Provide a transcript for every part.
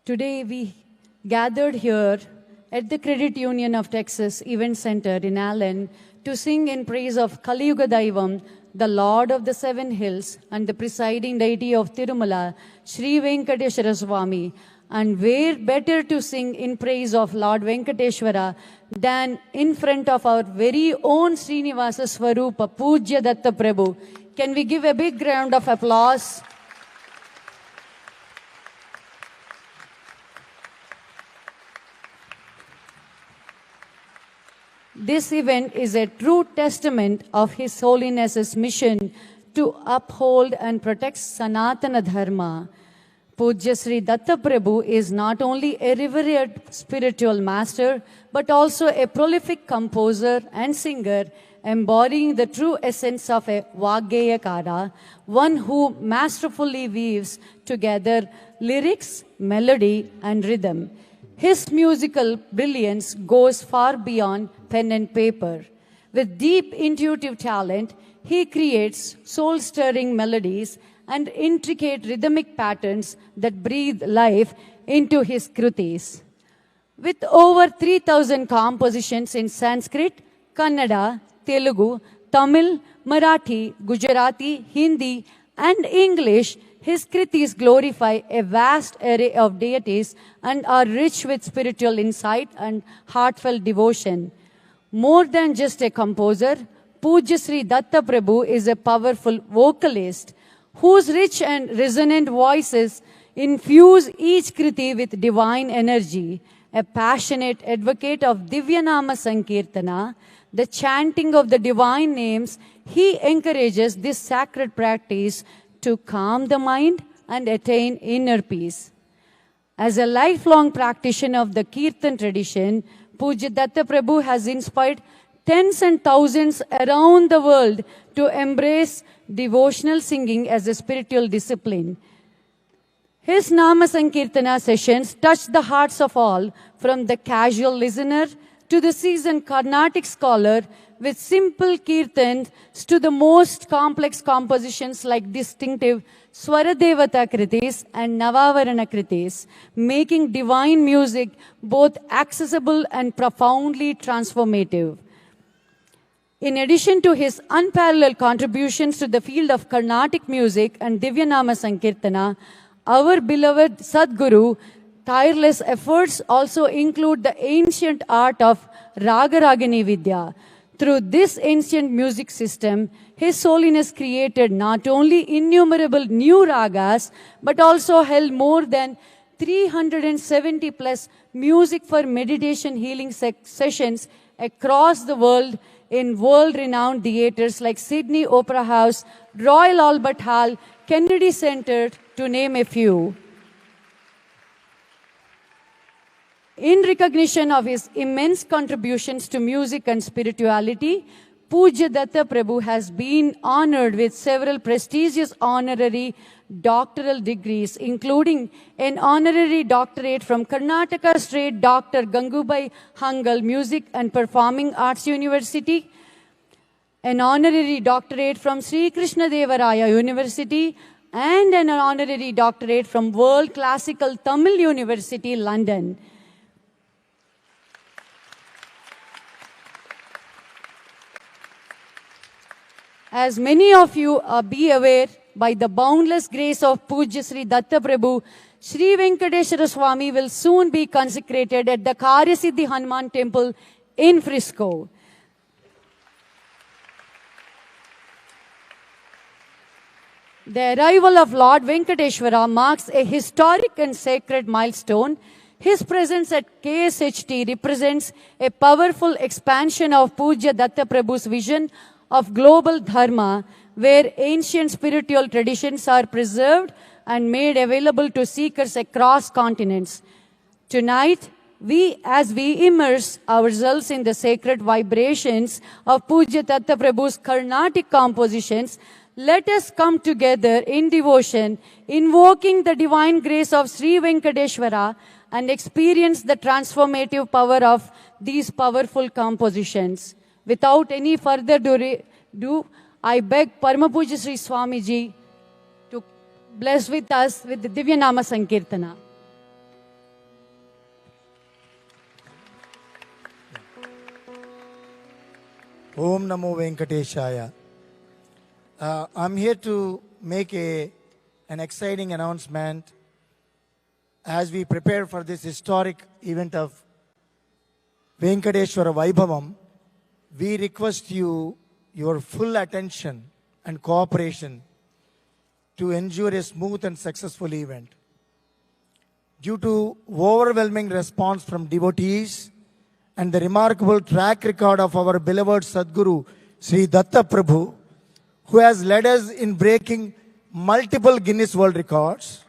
Today we gathered here at the Credit Union of Texas Event Center in Allen to sing in praise of Kali Yuga Daivam, the Lord of the Seven Hills and the presiding deity of Tirumala, Sri Venkateshwara Swami. And where better to sing in praise of Lord Venkateshwara than in front of our very own Srinivasa Swarupa, Pujya Datta Prabhu. Can we give a big round of applause? This event is a true testament of His Holiness's mission to uphold and protect Sanatana Dharma. Pujya Sri Datta Prabhu is not only a revered spiritual master, but also a prolific composer and singer, embodying the true essence of a Vaggayakara, one who masterfully weaves together lyrics, melody, and rhythm. His musical brilliance goes far beyond pen and paper. With deep intuitive talent, he creates soul-stirring melodies and intricate rhythmic patterns that breathe life into his krutis. With over 3,000 compositions in Sanskrit, Kannada, Telugu, Tamil, Marathi, Gujarati, Hindi, and English, his kritis glorify a vast array of deities and are rich with spiritual insight and heartfelt devotion. More than just a composer, Pujya Sri Datta Prabhu is a powerful vocalist whose rich and resonant voices infuse each kriti with divine energy. A passionate advocate of Divyanama Sankirtana, the chanting of the divine names, he encourages this sacred practice to calm the mind and attain inner peace. As a lifelong practitioner of the Kirtan tradition, Pujya Datta Prabhu has inspired tens and thousands around the world to embrace devotional singing as a spiritual discipline. His Nama Sankirtana sessions touch the hearts of all, from the casual listener to the seasoned Carnatic scholar, with simple kirtans to the most complex compositions like distinctive Swaradevata kritis and Navavarana kritis, making divine music both accessible and profoundly transformative. In addition to his unparalleled contributions to the field of Carnatic music and Divyanama Sankirtana, our beloved Sadguru tireless efforts also include the ancient art of Ragaragini Vidya. Through this ancient music system, His Holiness created not only innumerable new ragas, but also held more than 370 plus music for meditation healing sessions across the world in world-renowned theaters like Sydney Opera House, Royal Albert Hall, Kennedy Center, to name a few. In recognition of his immense contributions to music and spirituality, Pujya Datta Prabhu has been honored with several prestigious honorary doctoral degrees, including an honorary doctorate from Karnataka State Dr. Gangubai Hangal Music and Performing Arts University, an honorary doctorate from Sri Krishna Devaraya University, and an honorary doctorate from World Classical Tamil University, London. As many of you be aware, by the boundless grace of Pujya Sri Datta Prabhu, Sri Venkateshwara Swami will soon be consecrated at the Karyasiddhi Hanuman Temple in Frisco. The arrival of Lord Venkateshwara marks a historic and sacred milestone. His presence at KSHT represents a powerful expansion of Pujya Datta Prabhu's vision of global dharma, where ancient spiritual traditions are preserved and made available to seekers across continents. Tonight, as we immerse ourselves in the sacred vibrations of Pujya Datta Prabhu's Carnatic compositions, let us come together in devotion, invoking the divine grace of Sri Venkateshwara and experience the transformative power of these powerful compositions. Without any further ado, I beg Parama Pujya Sri Swamiji to bless with us with the Divyanama Sankirtana. Om Namo Venkateshaya. I'm here to make an exciting announcement as we prepare for this historic event of Venkateshwara Vaibhavam. We request your full attention and cooperation to ensure a smooth and successful event. Due to overwhelming response from devotees and the remarkable track record of our beloved Sadguru, Sri Datta Prabhu, who has led us in breaking multiple Guinness World Records.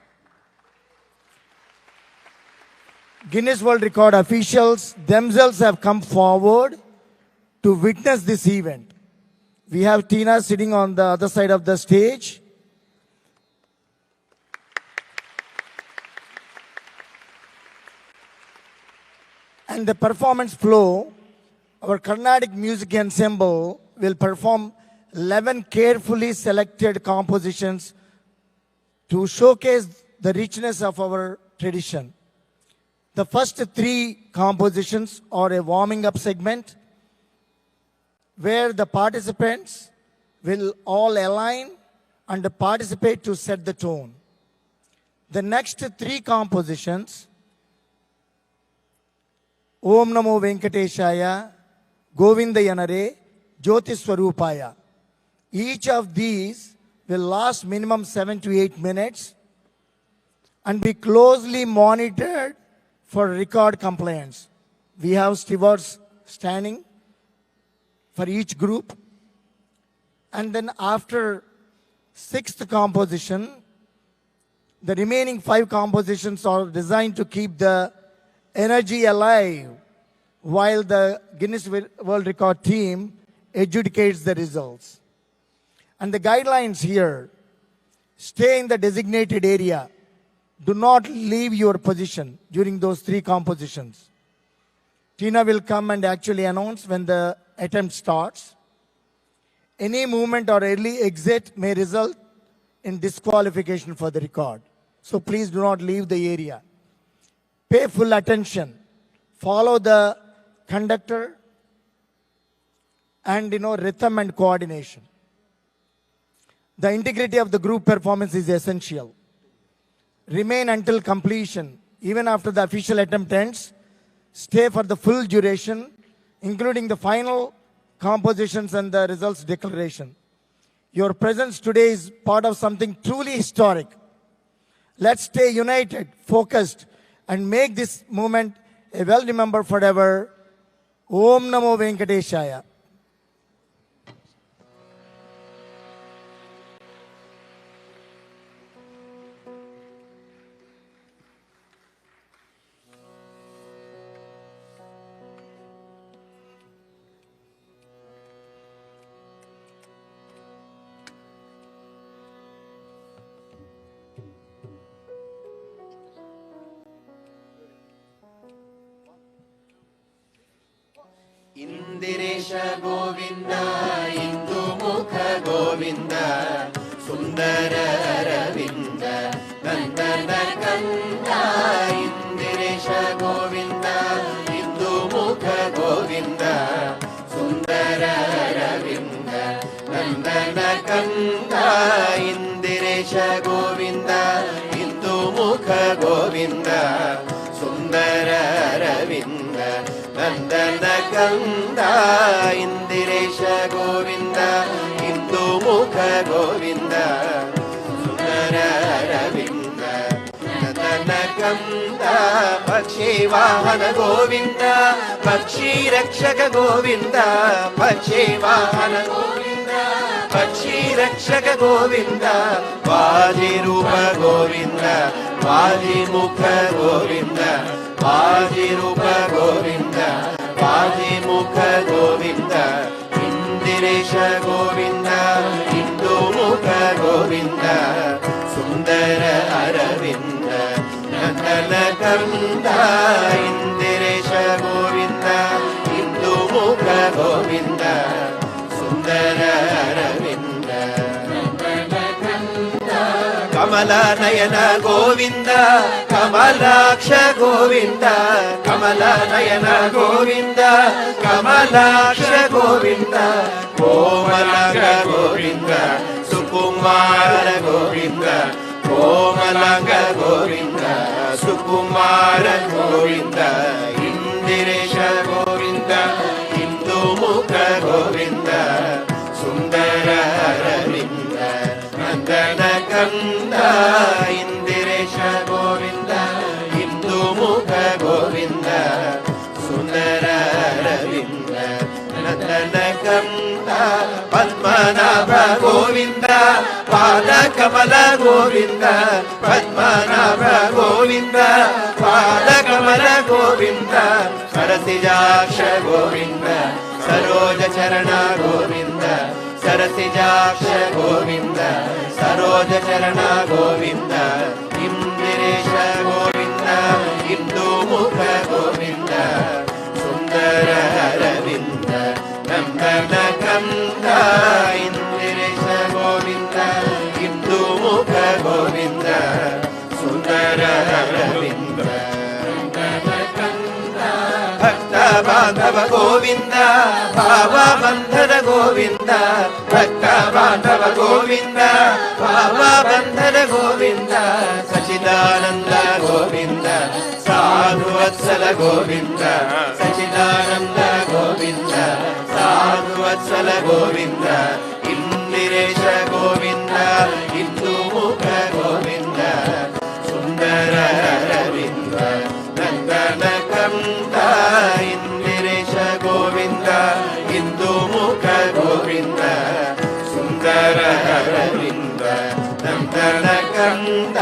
Guinness World Record officials themselves have come forward to witness this event. We have Tina sitting on the other side of the stage. And the performance flow, our Carnatic Music Ensemble will perform 11 carefully selected compositions to showcase the richness of our tradition. The first 3 compositions are a warming up segment where the participants will all align and participate to set the tone. The next 3 compositions, Om Namo Venkateshaya, Govinda Yanare, Jyoti Swarupaya. Each of these will last minimum 7 to 8 minutes and be closely monitored for record compliance. We have stewards standing for each group. And then after 6th composition, the remaining 5 compositions are designed to keep the energy alive while the Guinness World Record team adjudicates the results. And the guidelines here: stay in the designated area. Do not leave your position during those 3 compositions. Tina will come and actually announce when the attempt starts. Any movement or early exit may result in disqualification for the record. So please do not leave the area. Pay full attention. Follow the conductor and rhythm and coordination. The integrity of the group performance is essential. Remain until completion. Even after the official attempt ends, stay for the full duration, including the final compositions and the results declaration. Your presence today is part of something truly historic. Let's stay united, focused, and make this moment a well-remembered forever. Om Namo Venkateshaya. Indiresha Govinda ಇಂದು ಮುಖ ಗೋವಿಂದ ಸುಂದರ ಅರವಿಂದ ನಂದನ ಕಂದ ಇಂದಿರೇಶ ಗೋವಿಂದ ಇಂದು ಮುಖ ಗೋವಿಂದ ಸುಂದರ ಅರವಿಂದ ನಂದನ ಕಂದ ಇಂದಿರೇಶ ಗೋವಿಂದ ಇಂದು ಮುಖ ಗೋವಿಂದ ಸುಂದರ ಅರವಿಂದ ನಂದನ ಕಂದ ಇಂದಿರೇಶ ಗೋವಿಂದ ಇಂದು ಮುಖ ಗೋವಿಂದ ಸುಂದರ ಅರವಿಂದ ನಂದನ ಕಂದ ಪಕ್ಷಿ ವಾಹನ ಗೋವಿಂದ ಪಕ್ಷಿ ರಕ್ಷಕ ಗೋವಿಂದ ಪಕ್ಷಿ ವಾಹನ ಗೋವಿಂದ ಪಕ್ಷಿ ರಕ್ಷಕ ಗೋವಿಂದ ವಾಜಿ ರೂಪ ಗೋವಿಂದ ವಾಜಿ ಮುಖ ಗೋವಿಂದ ವಾಜಿ ರೂಪ ಗೋವಿಂದ ವಾಜಿ ಮುಖ ಗೋವಿಂದ ಇಂದಿರೇಶ ಗೋವಿಂದ ಇಂದು ಮುಖ ಗೋವಿಂದ ಸುಂದರ ಅರವಿಂದ ನಂದನ ಕಂದ ಇಂದಿರೇಶ ಗೋವಿಂದ ಇಂದು ಮುಖ ಗೋವಿಂದ ಸುಂದರ ಅರವಿಂದ ನಂದನ ಕಂದ ಕಮಲ ನಯನ ಗೋವಿಂದ ಕಮಲಾಕ್ಷ ಗೋವಿಂದ ಕಮಲ ನಯನ ಗೋವಿಂದ ಕಮಲಾಕ್ಷ ಗೋವಿಂದ ಕೋಮಲಾಂಗ ಗೋವಿಂದ ಸುಕುಮಾರ ಗೋವಿಂದ ಕೋಮಲಾಂಗ ಗೋವಿಂದ ಸುಕುಮಾರ ಗೋವಿಂದ ಇಂದಿರೇಶ ಗೋವಿಂದ ಇಂದು ಮುಖ ಗೋವಿಂದ ಸುಂದರ ಅರವಿಂದ ನಂದನ ಕಂದ ಇಂದಿರೇಶ ಗೋವಿಂದ ಇಂದು ಮುಖ ಗೋವಿಂದ ಸುಂದರ ಅರವಿಂದ ನಂದನ ಕಂದ ಪದ್ಮನಾಭ ಗೋವಿಂದ ಪಾದ ಕಮಲ ಗೋವಿಂದ ಪದ್ಮನಾಭ ಗೋವಿಂದ ಪಾದ ಕಮಲ ಗೋವಿಂದ ಸರಸಿಜಾಕ್ಷ ಗೋವಿಂದ ಸರೋಜ ಚರಣ ಗೋವಿಂದ ಸರಸಿಜಾಕ್ಷ ಗೋವಿಂದ ಸರೋಜ ಚರಣ ಗೋವಿಂದ ಇಂದಿರೇಶ ಗೋವಿಂದ ಇಂದು ಮುಖ ಗೋವಿಂದ ಸುಂದರ ಅರವಿಂದ ನಂದನ ಕಂದ ಇಂದಿರೇಶ ಗೋವಿಂದ ಇಂದು ಮುಖ ಗೋವಿಂದ ಸುಂದರ ಅರವಿಂದ ನಂದನ ಕಂದ ಭಕ್ತ ಬಾಂಧವ ಗೋವಿಂದ ಭಾವ ಬಂಧನ ಗೋವಿಂದ ಭಕ್ತ ಬಾಂಧವ ಗೋವಿಂದ ಭಾವ ಬಂಧನ ಗೋವಿಂದ ಸಚಿದಾನಂದ ಗೋವಿಂದ ಸಾಧು ವತ್ಸಲ ಗೋವಿಂದ ಸಚಿದಾನಂದ ಗೋವಿಂದ ಸಾಧು ವತ್ಸಲ ಗೋವಿಂದ ಇಂದಿರೇಶ ಗೋವಿಂದ ಇಂದು ಮುಖ ಗೋವಿಂದ ಸುಂದರ ಅರವಿಂದ ನಂದನ ಕಂದ ಇಂದಿರೇಶ ಗೋವಿಂದ ಇಂದು ಮುಖ ಗೋವಿಂದ ಸುಂದರ ಅರವಿಂದ ನಂದನ ಕಂದ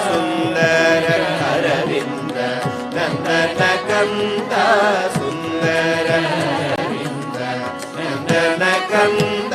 ಸುಂದರ ಅರವಿಂದ ನಂದನ ಕಂದ ಸುಂದರ ಅರವಿಂದ ನಂದನ ಕಂದ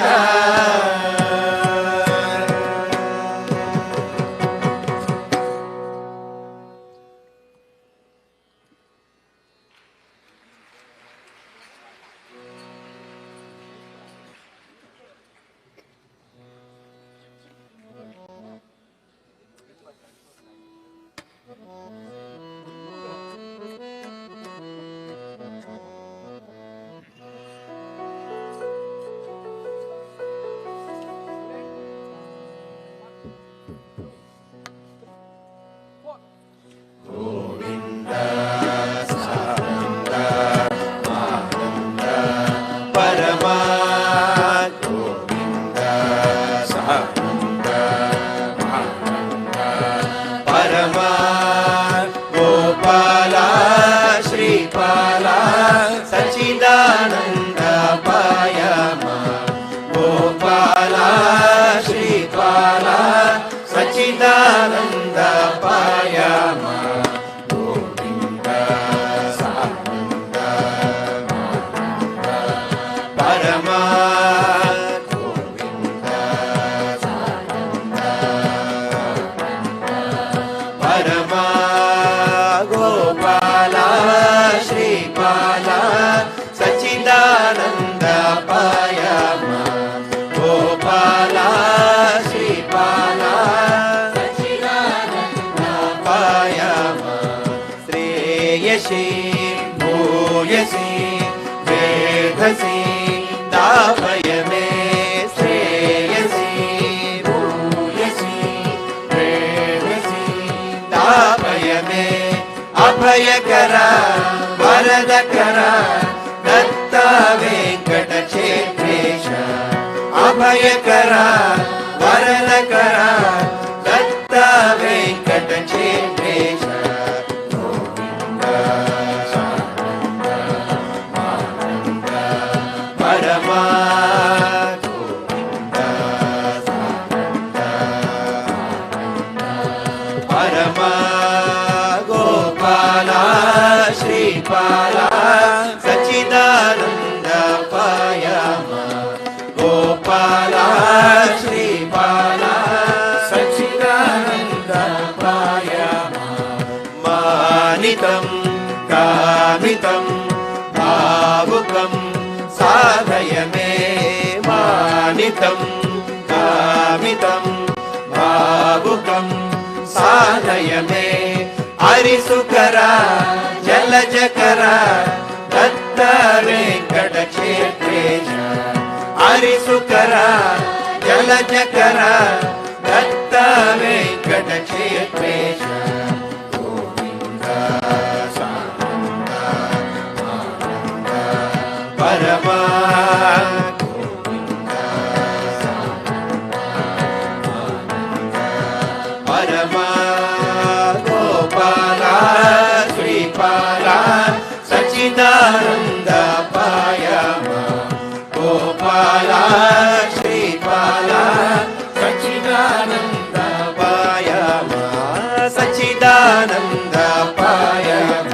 ಸಚಿದಾನಂದ ಪಾಯಮ ಗೋಪಾಲ ಶ್ರೀಪಾಲ ಸಚಿದಾನಂದ ಪಾಯಮ ಗೋವಿಂದ ಸಾನಂದ ಪರಮ ಗೋವಿಂದ ಸಾನಂದ ಪರಮ ಗೋಪಾಲ ಶ್ರೀಪಾಲ ಸಚಿದಾನಂದ ಪಾಯಮ ಗೋಪಾಲ ಶ್ರೀಪಾಲ ಸಚಿದಾನಂದ ಪಾಯಮ ಶ್ರೇಯಸಿ ಭೂಯಸಿ ವೇಧಸಿ ತಾಪಯ ಮೇ ಶ್ರೇಯಸಿ ಭೂಯಸಿ ವೇಧಸಿ ತಾಪಯ ಮೇ ಅಭಯಕರ ವರದಕರ ದತ್ತ ವೆಂಕಟ ಕ್ಷೇತ್ರೇಶ ಅಭಯಕರ ವರದಕರ ದತ್ತ ವೆಂಕಟ ಕ್ಷೇತ್ರೇಶ ಗೋವಿಂದ ಸಾನಂದ ಆನಂದ ಪರಮ ಗೋವಿಂದ ಸಾನಂದ ಪರಮ ಗೋಪಾಲ ಶ್ರೀಪಾಲ ಸಚಿದಾನಂದ ಪಾಯಮ ಗೋಪಾಲ ಶ್ರೀಪಾಲ ಸಚಿದಾನಂದ ಪಾಯಮ ಮಾನಿತಂ ಕಾಮಿತಂ ಭಾವುಕಂ ಸಾಧಯ ಮೇ ಮಾನಿತಂ ಕಾಮಿತಂ ಭಾವುಕಂ ಸಾಧಯಮೇ ಹರಿಸುಕರ ಜಲಜಕರ ದತ್ತ ವೆಂಕಟ ಕ್ಷೇತ್ರೇಶ ಹರಿಸುಕರ ಜಲಜಕರ ದತ್ತ ವೆಂಕಟ ಕ್ಷೇತ್ರೇಶ ಗೋವಿಂದ ಸಾನಂದ ಆನಂದ ಪರಮ ಗೋವಿಂದ ಸಾನಂದ ಆನಂದ ಪರಮ ಗೋಪಾಲ ಶ್ರೀಪಾಲ ಸಚ್ಚಿದಾನಂದ ಪಾಯಮ ಗೋಪಾಲ ಶ್ರೀಪಾಲ ಸಚ್ಚಿದಾನಂದ ಪಾಯಮ ಸಚ್ಚಿದಾನಂದ ಪಾಯಮ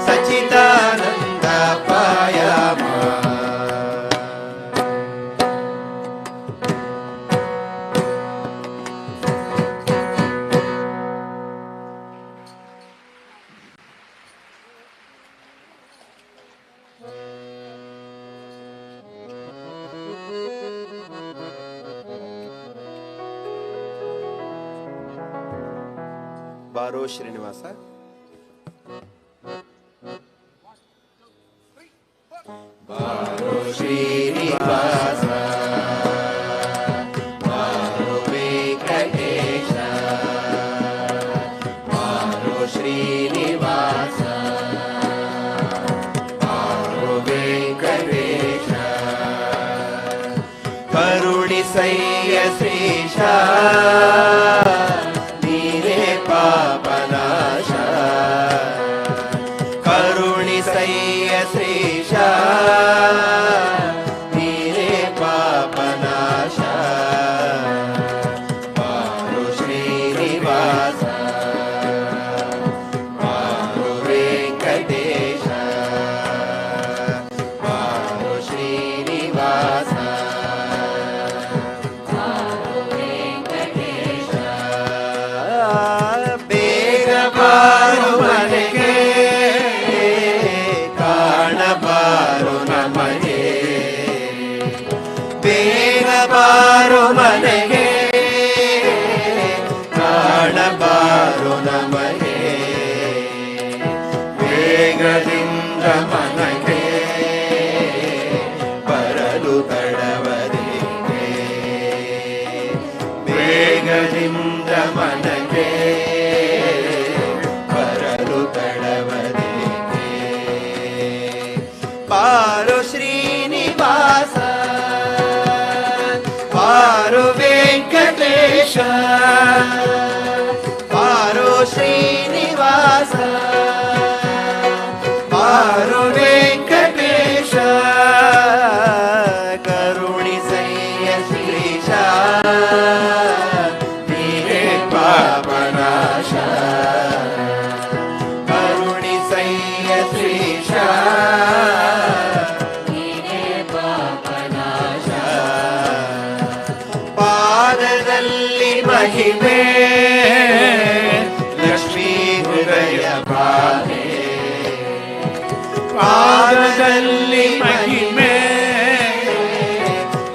ಸಚ್ಚಿದಾನಂದ ಪಾಯಮ. ಬಾರೋ ಶ್ರೀನಿವಾಸ. ಬಾರೋ ಶ್ರೀನಿವಾಸ ಬಾರೋ ವೆಂಕಟೇಶ ಬಾರೋ ಶ್ರೀನಿವಾಸ ಬಾರೋ ವೆಂಕಟೇಶ ಕರುಣಿಸಯ್ಯ ಶ್ರೀಶ ನೀರೇ ಪಾಪನಾಶ ಕರುಣಿಸಯ್ಯ ಶ್ರೀಶ ನೀರೇ ಪಾಪನಾಶ ಬಾರೋ ಶ್ರೀನಿವಾಸ ಬಾರೋ ವೆಂಕಟೇಶ ಬಾರೋ ಶ್ರೀನಿವಾಸ ಬೇಗ ಬಾರು ಮನೆಗೆ ಕಾಣಬಾರು ನಮಗೆ ಬೇಗ ಬಾರು ಮನೆಗೆ ಕಾಣಬಾರು ನಮಗೆ ಬೇಗದಿಂದ ಮನಗೆ ಬರಲು ತಡವದೇಕೆ ಬೇಗದಿಂದ ಮನಗೆ ಬರಲು ತಡವದೇಕೆ ಬಾರೋ ಶ್ರೀನಿವಾಸ ಬಾರೋ ವೆಂಕಟೇಶ ಬಾರೋ ಶ್ರೀನಿವಾಸ ಬಾರೋ ವೆಂಕಟೇಶ ಕರುಣಿಸಯ್ಯ ಶ್ರೀಶ ನೀರೇ ಪಾಪನಾಶ ಕರುಣಿಸಯ್ಯ ಶ್ರೀಶ ನೀರೇ ಪಾಪನಾಶ ಪಾದದಲ್ಲಿ ಮಹಿಮೆ ಲಕ್ಷ್ಮೀ ಹೃದಯ ಬಾಲೆ ಪಾದದಲ್ಲಿ ಮಹಿಮೆ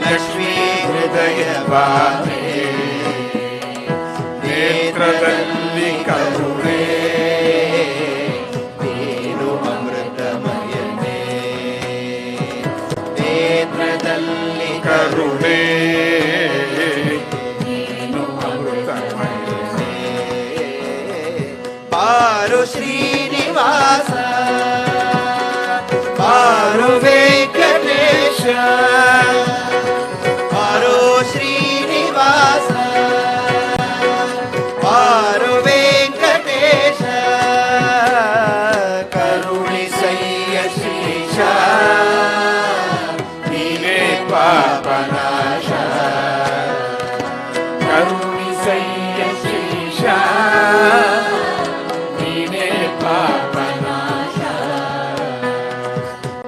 ಲಕ್ಷ್ಮೀ ಹೃದಯ ಬಾಲೆ ನೇತ್ರದಲ್ಲಿ ಕರುಣೆ ನೀನು ಅಮೃತಮಯನೇ ನೇತ್ರದಲ್ಲಿ ಕರುಣೆ ನೀನು ಅಮೃತಮಯನೇ ಬಾರೋ ಶ್ರೀನಿವಾಸ ಬಾರೋ ವೆಂಕಟೇಶ ಬಾರೋ ಶ್ರೀನಿವಾಸ ಬಾರೋ ವೆಂಕಟೇಶ ಕರುಣಿಸಯ್ಯ ಶ್ರೀಶ ನೀವೇ ಪಾಪನಾಶ ಕರುಣಿಸಯ್ಯ ಶ್ರೀಶ ನೀವೇ ಪಾಪನಾಶ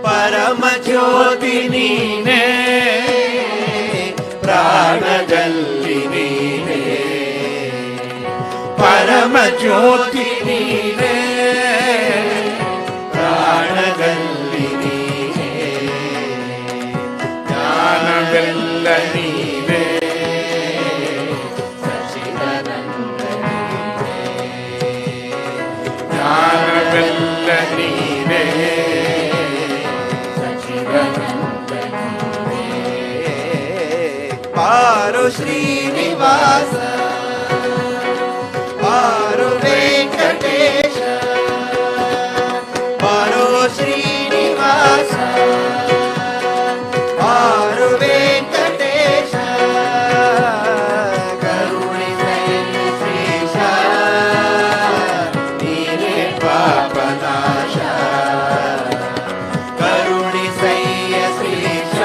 ಪರಮ ಜ್ಯೋತಿ ನೀನೇ ಪ್ರಾಣದಲ್ಲಿ ನೀನೇ ಪರಮ ಜ್ಯೋತಿ ನೀನೇ ಪ್ರಾಣದಲ್ಲಿ ನೀನೇ ಜ್ಞಾನವೆಲ್ಲ ನೀನೇ ಸಚ್ಚಿದಾನಂದ ನೀನೇ ಘನಗಲ್ಲ ನೀನೇ ಪಾರು ಶ್ರೀನಿವಾಸ ಪಾರು ವೆಂಕಟೇಶ ಪಾರು ಶ್ರೀನಿವಾಸ ಪಾರು ವೆಂಕಟೇಶ ಕರುಣಿಸೆಯ ಶ್ರೀಶ ನೀನೇ ಪಾಪನಾಶ ಕರುಣಿಸೆಯ ಶ್ರೀಶ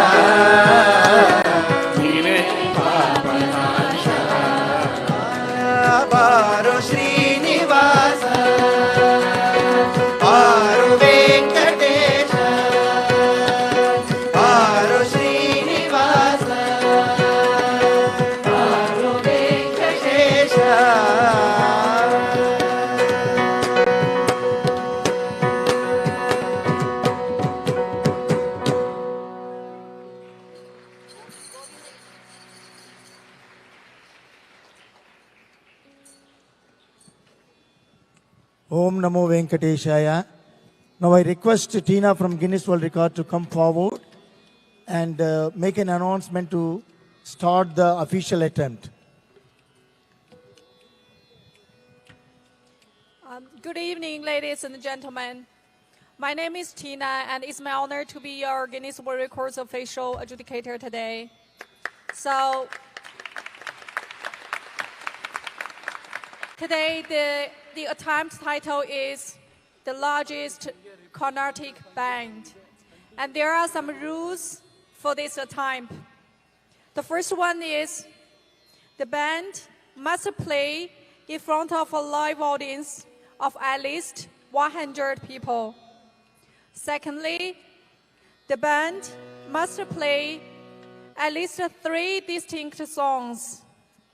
ನೀನೇ ಪಾಪನಾಶ ಪಾರು ಶ್ರೀನಿವಾಸ ಪಾರು ವೆಂಕಟೇಶ ಪಾರು ಶ್ರೀನಿವಾಸ ಪಾರು Venkatesha Om Namo Venkateshaya. Now I request Tina from Guinness World Record to come forward and make an announcement to start the official attempt. Good evening, ladies and gentlemen. My name is Tina, and it's my honor to be your Guinness World Records official adjudicator today. So, today the attempt title is the largest Carnatic band, and there are some rules for this attempt. The first one is the band must play in front of a live audience of at least 100 people. Secondly, the band must play at least 3 distinct songs,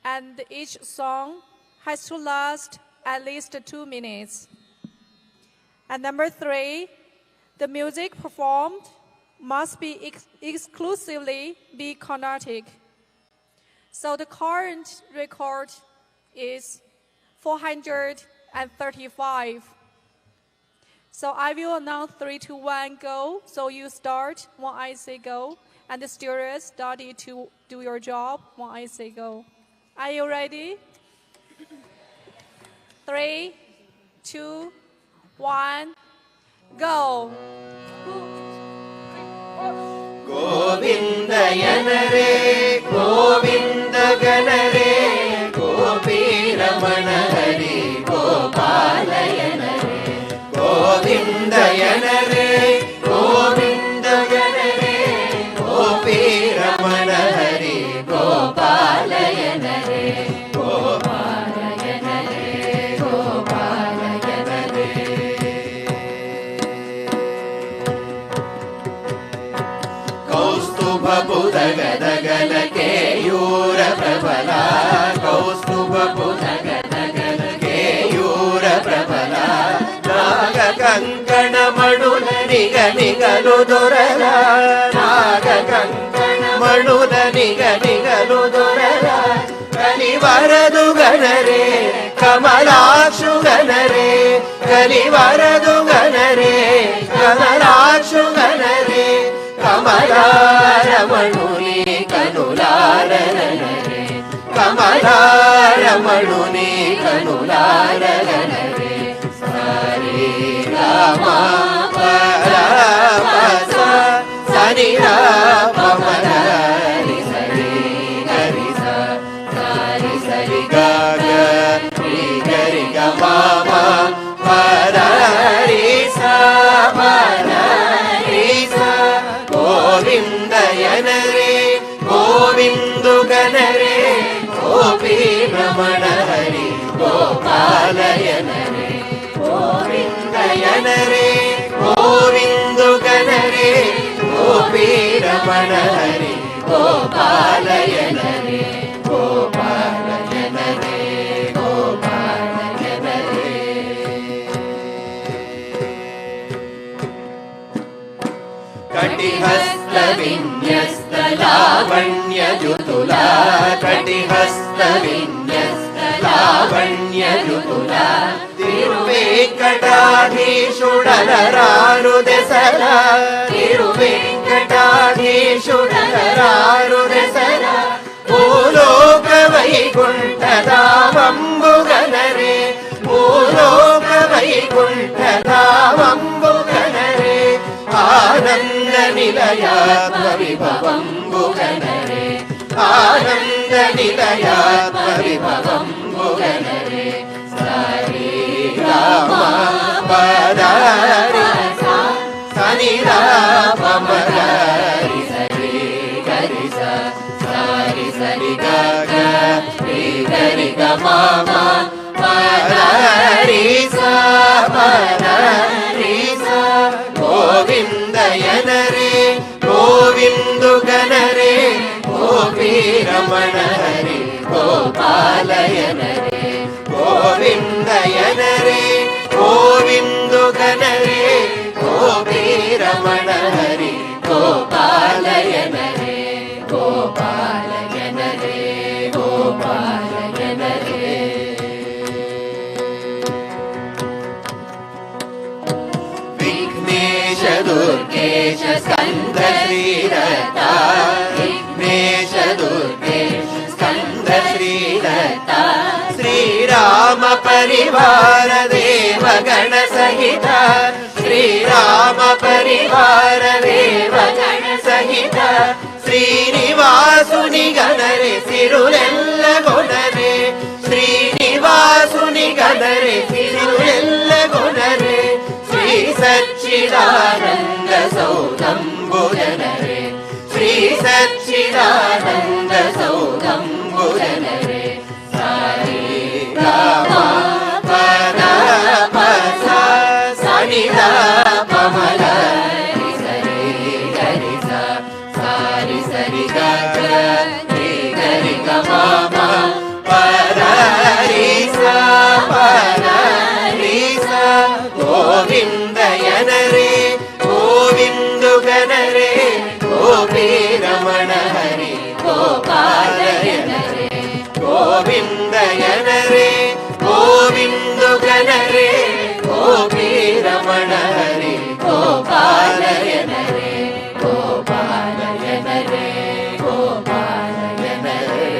and each song has to last at least 2 minutes. And number 3, the music performed must be exclusively be Carnatic. So the current record is 435. So I will announce 3, 2, 1, go. So you start when I say go, and the stewards started to do your job when I say go. Are you ready? 3, 2, 1, go. ಗೋವಿಂದಯನರೇ Govinda ಗಣರೇ Gopi Ramana ಹರಿ ಗೋಪಾಲಯನರೇ ಗೋವಿಂದಯನರೇ ಗೋವಿಂದ ಗಣರೇ ಗೋಪಿ ರಮಣ ಹರಿ ಗೋಪಾಲಯನರೇ ಗೋಪಾಲಯನರೇ ಗೋಪಾಲಯನರೇ ಕೌಸ್ತುಭ ಪುದಗದಗಲ ಕೇಯೂರ ಪ್ರಬಲ ಕೌಸ್ತುಭ ಪುದಗದಗಲ ಕೇಯೂರ ಪ್ರಬಲ ನಾಗ ಕಂಕಣ ಮಣುಲ ನಿಗ ನಿಗಲು ದೊರಲ ನಾಗ ಕಂಕಣ ಮಣುಲ ನಿಗ ನಿಗಲು ದೊರಲ ಕಲಿವರದು ಗಣರೇ ಕಮಲಾಕ್ಷು ಗಣರೇ ಕಲಿವರದು ಗಣರೇ ಕಮಲಾಕ್ಷು ಗಣರೇ ಕಮಲಾರಮಣುನಿ ಕನುಲಾರನರೇ ಕಮಲಾರಮಣುನಿ ಕನುಲಾರನರೇ ಸರಿ ರಾಮ ಪರಮಸ ಸರಿ ರಾಮ ಹರಿ ಸರಿ ಹರಿ ಸರಿ ಸರಿ ಗ ರಿ ಗರಿ ಗ ಮಾಮ ಹರಿ ಸ ಹರಿ ಸ ಗೋವಿಂದಯನರೇ ಗೋವಿಂದು ಗಣರೇ ಗೋಪಿ ರಮಣ ಹರಿ ಗೋಪಾಲಯನರೇ ಗೋವಿಂದಯನರೇ ಗೋವಿಂದು ಗಣರೇ ಗೋಪಿ ರಮಣ ಹರಿ ಗೋಪಾಲಯನರೇ ಗೋಪಾಲಯನರೇ ಗೋಪಾಲಯನರೇ ಕಟಿಹಸ್ತ ವಿನ್ಯಸ್ತ ಲಾವಣ್ಯ ಜುತುಲಾ ಕಟಿಹಸ್ತ ವಿನ್ಯಸ್ತ ಲಾವಣ್ಯ ಜುತುಲಾ ತಿರುವೇಕ తిరువెంకటాధీశుడలరారు దెసర తిరువెంకటాధీశుడలరారు దెసర భూలోక వైకుంఠధామంబుగనరే భూలోక వైకుంఠధామంబుగనరే ఆనంద నిలయాత్మ విభవంబుగనరే ఆనంద నిలయాత్మ విభవంబుగనరే సరి రామ పదారి సని రామ గరి సరి గరి సరి సరి గరి గరి గమ పదారి పదారి గోవిందయనరే గోవిందుగనరే గోపీరమణ హరి గోపాలయనరే గోవిందయనరే గోవిందుగనరే గోపీరమణ హరి గోపాలయనరే గోపాలయనరే గోపాలయనరే విఘ్నేశ దుర్గేశ స్కంద శ్రీరత విఘ్నేశ దుర్గేశ స్కంద శ్రీరత శ్రీరామ పరివార దేవగణ సహిత శ్రీరామ పరివార దేవగణ సహిత శ్రీనివాసుని గణరే సిరులెల్ల గొనరే శ్రీనివాసుని గణరే సిరులెల్ల గొనరే శ్రీ సచ్చిదానంద సౌదంబుజనరే శ్రీ సచ్చిదానంద సౌదంబుజనరే సారి రామ పద పస సని పమల సరి గరి సారి సరి గరి గరి గమ పదరి పదరి గోవిందయనరే గోవిందుగనరే గోపీరమణ Hari గోపాలయనరే గోవిందయనరే గోవిందుగనరే గోపీరమణ Hari గోపాలయనరే గోపాలయనరే గోపాలయనరే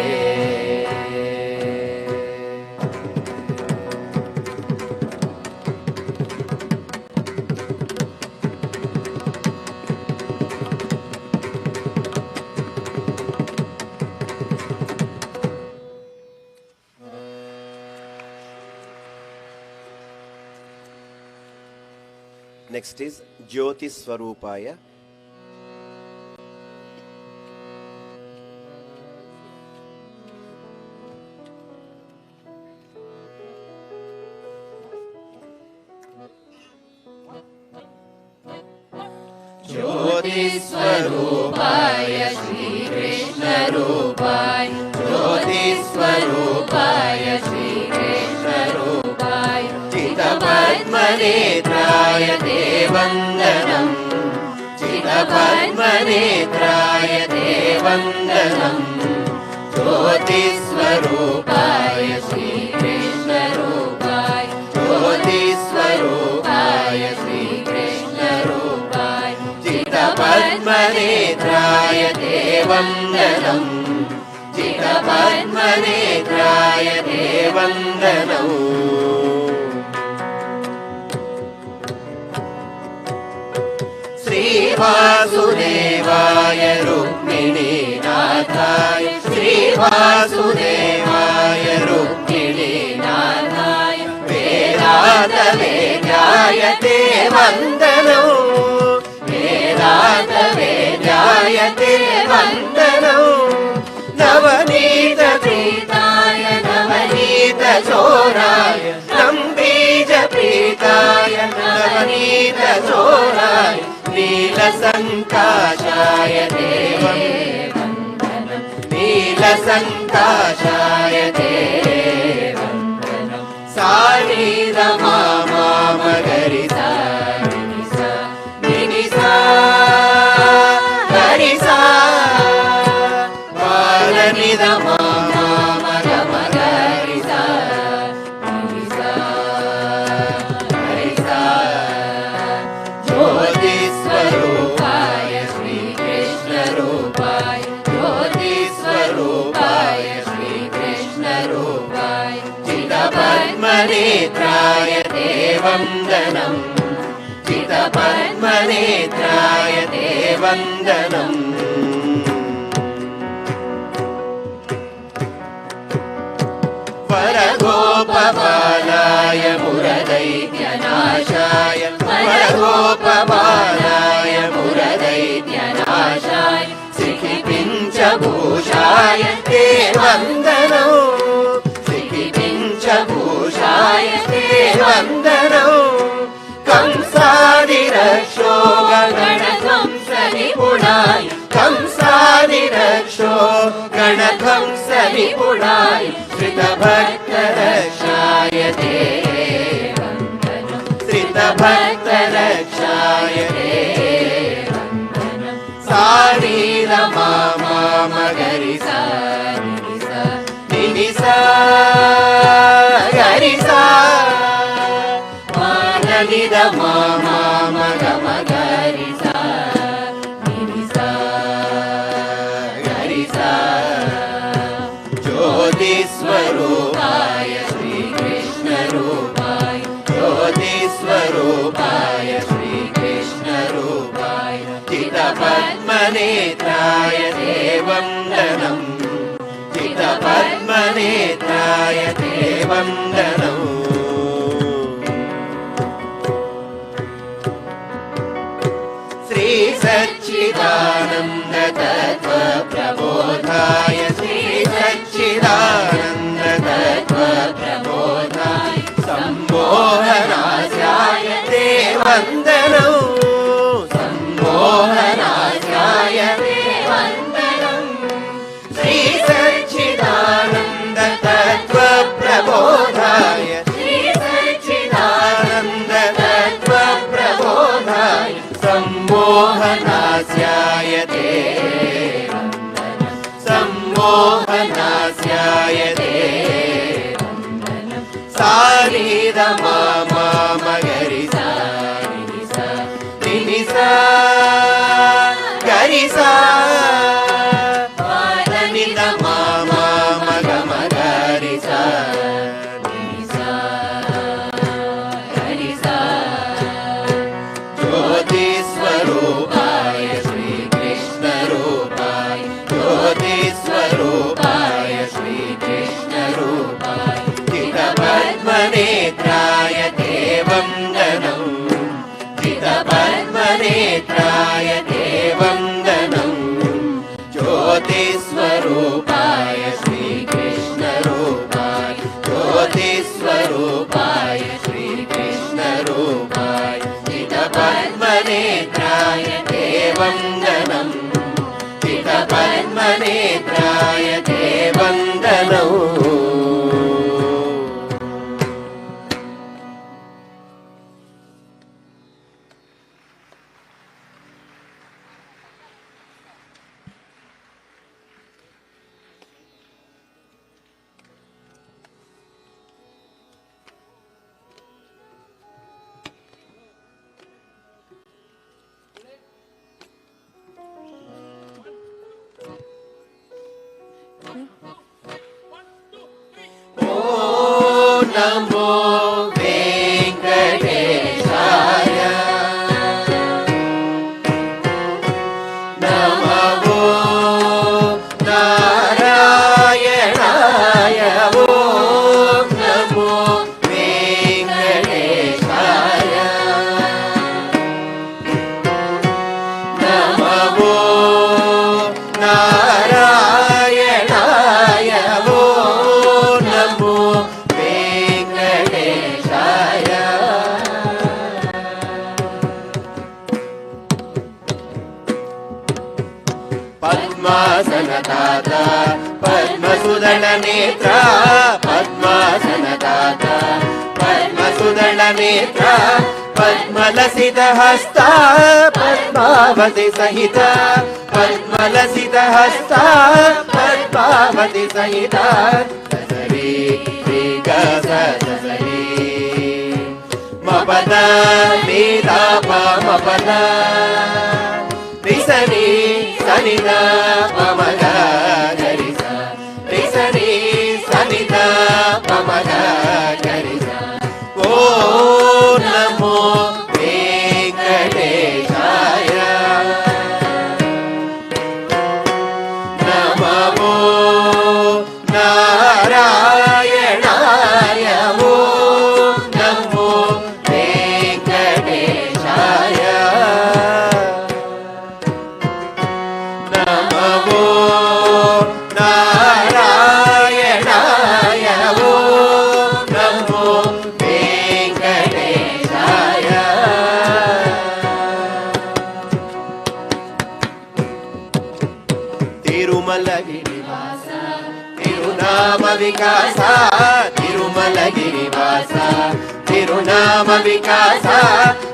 Next is Jyoti Swarupaya. ज्योति स्वरूपाय श्री कृष्ण रूपाय ज्योति स्वरूपाय श्री कृष्ण रूपाय चित पद्मनेत्राय ते वन्दनम् चित पद्मनेत्राय ते वन्दनम् ज्योति स्वरूपाय श्री कृष्ण रूपाय ज्योति स्वरूपाय श्री कृष्ण रूपाय चित पद्मनेत्राय ते वन्दनम् चित पद्मनेत्राय ते वन्दनम् श्रीवासुदेवाय रुक्मिणीनाथाय श्रीवासुदेवाय रुक्मिणीनाथाय वेदान्तवेद्याय ते वन्दनम् वेदान्तवेद्याय ते वन्दनम् नवनीतप्रीताय नवनीतचोराय नम्बीजप्रीताय नवनीतचोराय नीलसङ्काशाय ते वन्दनम् नीलसङ्काशाय ते वन्दनम् सारी रमा माम गरि सा निनि सा गरि सा बालनिद माम गम गरि सा निनि सा गरि वन्दनं चितपद्मनेत्राय ते वन्दनम् वरगोपबालाय मुरदैत्यनाशाय वरगोपबालाय मुरदैत्यनाशाय श्रीपिञ्चभूषाय ते वन्दनं श्रीपिञ्चभूषाय ते वन्दनं कंसादिरक्षो गणध्वंसनिपुणाय कंसादिरक्षो गणध्वंसनिपुणाय श्रितभक्तरक्षाय ते वन्दनं श्रितभक्तरक्षाय ते वन्दनं सारीर मामगरि सा निनि सा गरि सा निद मामगरि सा निनि सा गरि सा ज्योतिस्वरूपाय श्रीकृष्णरूपाय ज्योतिस्वरूपाय श्रीकृष्णरूपाय चितपद्मनेत्राय ते वन्दनं चितपद्मनेत्राय ते वन्दनम् श्री सच्चिदानन्द तत्त्व प्रबोधाय श्री सच्चिदानन्द तत्त्व प्रबोधाय सम्मोहनास्याय ते वन्दनं सम्मोहनास्याय ते वन्दनं श्री सच्चिदानन्द तत्त्व प्रबोधाय श्री सच्चिदानन्द तत्त्व प्रबोधाय सम्मोहनास्याय ते वन्दनं सम्मोहनास्याय ते वन्दनं सारीर मामगरि सा निनि सा गरि सा निद मामगरि सा निनि सा गरि सा ज्योतिस्वरूपाय श्रीकृष्णरूपाय ज्योतिस्वरूपाय श्रीकृष्णरूपाय चितपद्मनेत्राय ते वन्दनं चितपद्मनेत्राय ते वन्दनं ज्योतिस्वरूपाय श्रीकृष्णरूपाय ज्योतिस्वरूपाय श्रीकृष्णरूपाय चितपद्मनेत्राय ते वन्दनं चितपद्मनेत्राय ते वन्दनम् नमो वेङ्कटेशाय नमो नारायणाय नमो वेङ्कटेशाय नमो नारायणाय नमो पद्मासनदाता पद्मसुदलनेत्रा पद्मासनदाता पद्मसुदलनेत्रा पद्मलसितहस्ता पद्मावति सहिता पद्मलसितहस्ता पद्मावति सहिता ससरी ससरी मपद नीदाप मपद रिसनी सनिद पमग गरिसा सनिध पमग गरिसा ओ తిరుమలగిరివాస తిరునామ వికాస తిరుమలగిరివాస తిరునామ వికాస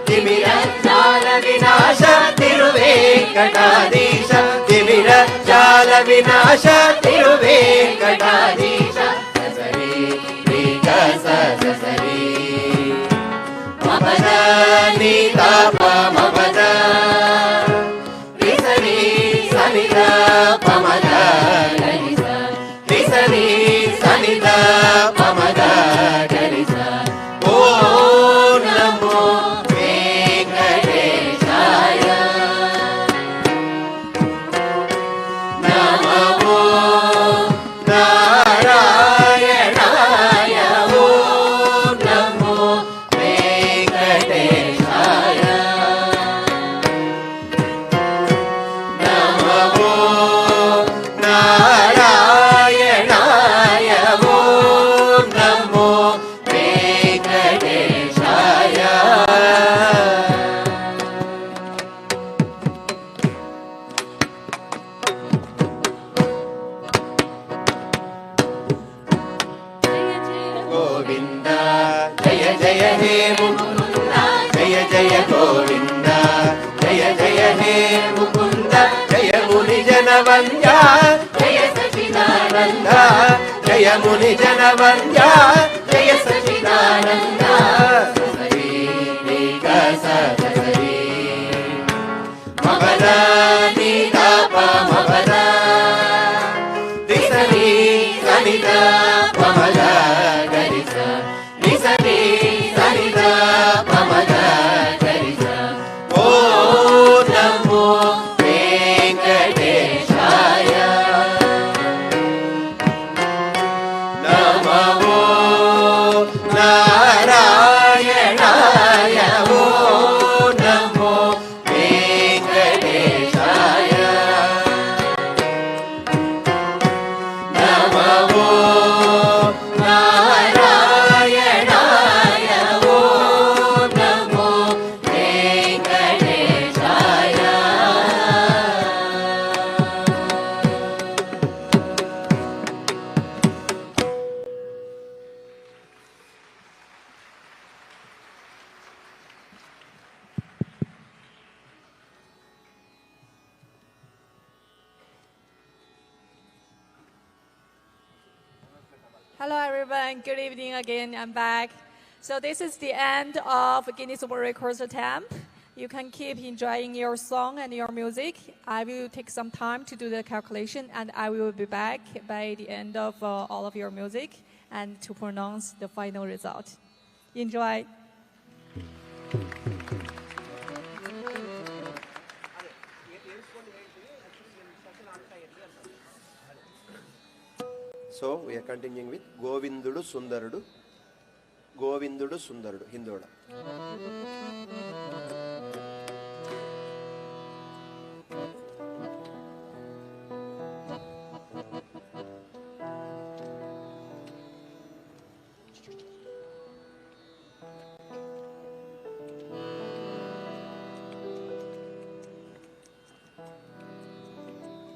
తిమిర జాల వినాశ తిరువేంకటాధీశ తిమిర జాల వినాశ తిరువేంకటాధీశ ససరి వికాస ససరి మపద నీతాప మపద రిసని సనిద పమద రిసని సనిద పమద గరిస ఓ నమో వెంకటేశాయ నమో నారాయణాయ ఓ నమో వెంకటేశాయ నమో నారాయణాయ ఓ నమో వెంకటేశాయ గోవింద జయ జయ హే ముకుంద జయ జయ గోవింద జయ జయ హే ముకుంద జయ ముని జనవంద్య జయ సచిదానంద జయ ముని జనవంద్య జయ సచిదానంద ససరి వికాస ససరి మపద నీతాప మపద రిసని సనిద పమద గరిస రిసని సనిద పమద గరిస ఓ నమో వెంకటేశాయ నమో నారాయణాయ ఓ నమో వెంకటేశాయ నమో నారాయణాయ ఓ నమో వెంకటేశాయ Hello everyone, good evening again, I'm back. So this is the end of Guinness World Records attempt. You can keep enjoying your song and your music. I will take some time to do the calculation and I will be back by the end of all of your music and to pronounce the final result. Enjoy. So we are continuing with Govindudu Sundarudu. Govindudu Sundarudu, Hindoda.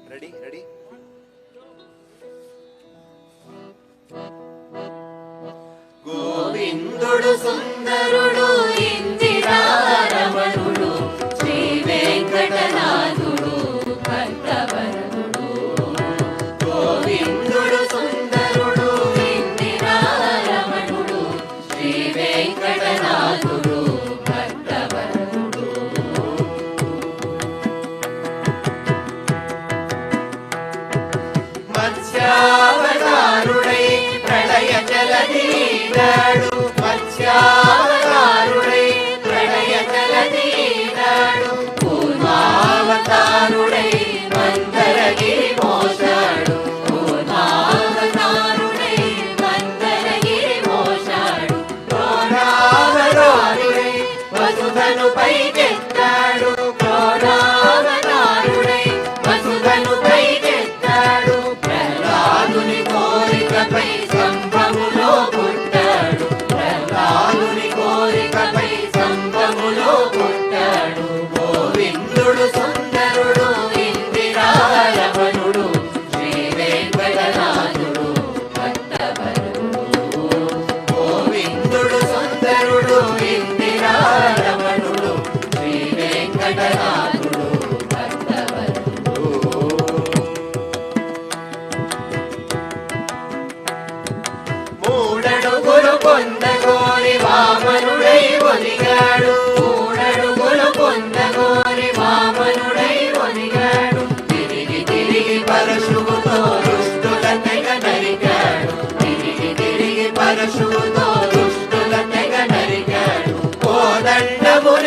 Ready? Ready? గోవిందుడు సుందరుడు ఇందిరారమణుడు శ్రీ వెంకటనాథుడు భక్తవరదుడు గోవిందుడు సుందరుడు ఇందిరారమణుడు శ్రీ వెంకటనాథుడు భక్తవరదుడు మత్స్యావతారుడై ప్రళయ జలదీనాడు మత్స్యావతారుడై ప్రళయ జలదీనాడు కూర్మావతారుడై మందరగిరి మోసాడు కూర్మావతారుడై మందరగిరి మోసాడు క్రోధావతారుడై వసుధను పైకెత్తాడు క్రోధావతారుడై వసుధను పైకెత్తాడు ప్రహ్లాదుని కోరికపై సంభములో పుట్టాడు ప్రహ్లాదుని కోరికపై సంభములో పుట్టాడు గోవిందుడు సుందరుడు ఇందిరారమణుడు శ్రీ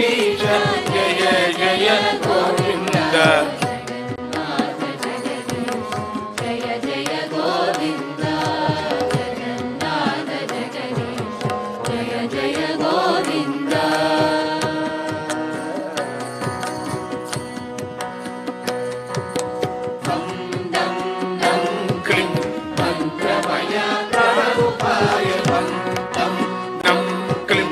జగదీశ జయ జయ గోవింద జయ జయ గోవింద జగన్నాథ జగదీశ జయ జయ గోవింద క్లీం మంత్రమయ ప్రాణోపాయ నం క్లీం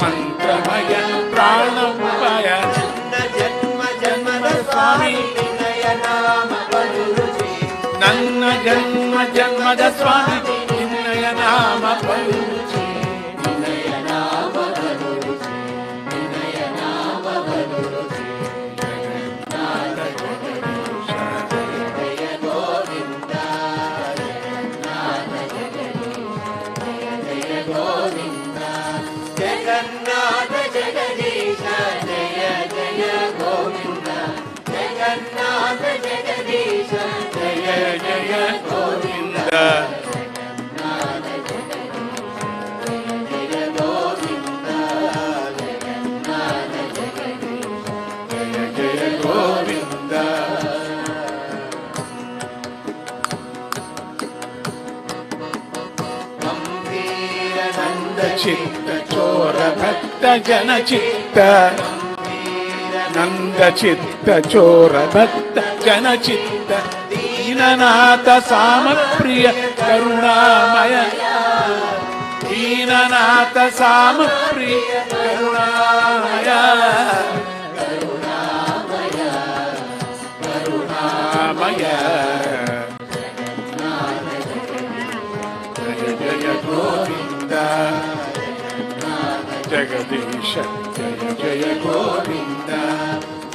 మంత్రమయ ప్రాణోపాయ జన్మ జన్మద స్వామి నిన్నయ నామ పలు రుచి ನನ್ನ ಜನ್ಮ ಜನ್ಮದ ಸ್ವಾಮಿ ನಿನ್ನಯ ನಾಮ ಪಲು ರುಚಿ నిన్నయ నామ బలు రుచి నిన్నయ నామ బలు రుచి జగన్నాథ జగదీశ జయ జయ గోవింద జగన్నాథ జగదీశ జయ జయ గోవింద జగన్నాథ జగదీశ జయ జయ గోవింద జగన్నాథ జగదీశ ಜಯ ಜಯ ಗೋವಿಂದ జగన్నాథ జగదీశ జయ జయ గోవింద జగన్నాథ జగదీశ ಜಯ ಜಯ ಗೋವಿಂದ ನಂದ ಚಿತ್ತ ಚೋರ ಭಕ್ತ ಜನ ಚಿತ್ತ ನಂದ ಚಿತ್ತ ಚೋರ ಭಕ್ತ ಜನ ಚಿತ್ತ ದೀನನಾಥ ಸಾಮಪ್ರಿಯ ಕರುಣಾಮಯ ದೀನನಾಥ ಸಾಮಪ್ರಿಯ ಕರುಣಾಮಯ ಕರುಣಾಮಯ ಜಯ ಜಯ ಗೋವಿಂದ ಜಗದೀಶ ಜಯ ಜಯ ಗೋವಿಂದ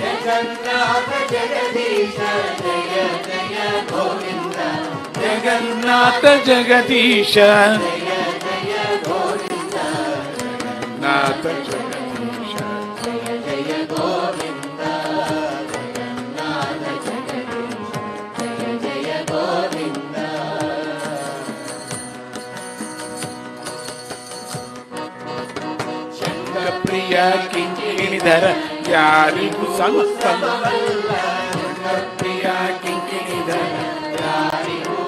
జగన్నాథ జగదీశ జయ జయ గోవింద ಜಗನ್ನಾಥ ಜಗದೀಶ జయ జయ గోవింద ಜಗನ್ನಾಥ ಜಗದೀಶ జయ జయ గోవింద జగన్నాథ జగదీశ జయ జయ గోవింద ಪ್ರಿಯ ಕಿಂಕಿಣಿಧರ ಯಾರಿಗೂ ಸಮಲ್ಲ ಪ್ರಿಯ ಕಿಂಕಿಣಿಧರ ಯಾರಿಗೂ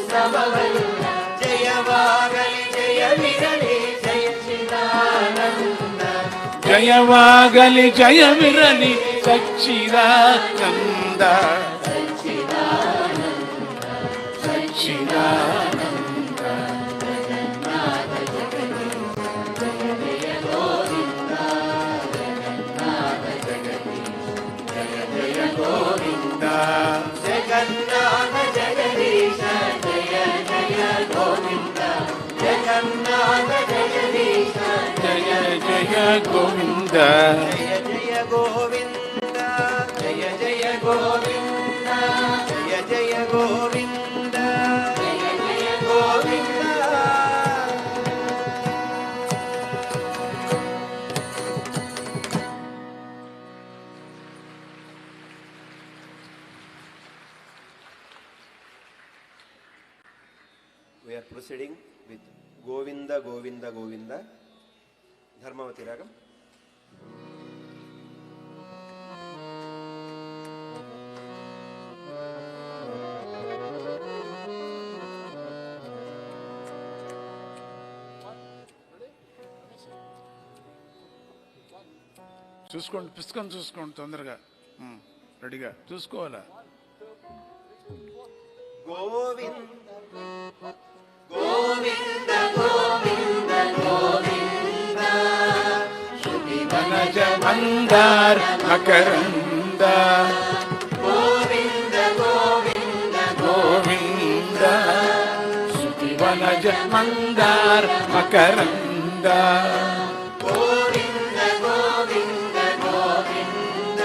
ಸಮವಲ್ಲ ಜಯವಾಗಲಿ ಜಯವಿರಲಿ ಜಯ ಚಿದಾನಂದ ಜಯವಾಗಲಿ ಜಯವಿರಲಿ ಸಚ್ಚಿದಾನಂದ ಸಚ್ಚಿದಾನಂದ ಸಚ್ಚಿದಾನಂದ ಜಗನ್ನಾಥ ಜಗದೀಶ ಜಯ ಜಯ ಗೋವಿಂದ ಜಗನ್ನಾಥ ಜಗದೀಶ ಜಯ ಜಯ ಗೋವಿಂದ ಜಗನ್ನಾಥ ಜಗದೀಶ ಜಯ ಜಯ ಗೋವಿಂದ ಜಗನ್ನಾಥ ಜಗದೀಶ ಜಯ ಜಯ ಗೋವಿಂದ జయ జయ గోవింద ಜಯ ಜಯ ಗೋವಿಂದ జయ జయ గోవింద ಜಯ ಜಯ Govinda We are proceeding with Govinda, Govinda, Govinda. Dharmavati Ragam. చూసుకోండి పుస్తకం చూసుకోండి తొందరగా రెడీగా చూసుకోవాలా గోవింద గోవింద గోవింద గోవింద శృతి వనజ మందార మకరంద గోవింద గోవింద గోవింద శృతి వనజ మందార మకరంద గోవింద గోవింద గోవింద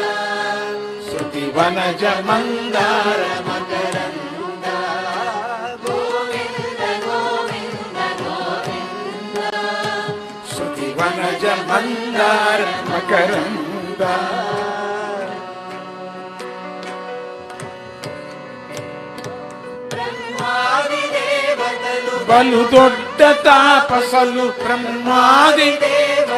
శృతి వనజ మందార మకరంద గోవింద గోవింద గోవింద శృతి వనజ మందార మకరంద బ్రహ్మాది దేవతలు బలు దొడ్డ తాపసలు బ్రహ్మాది దేవతలు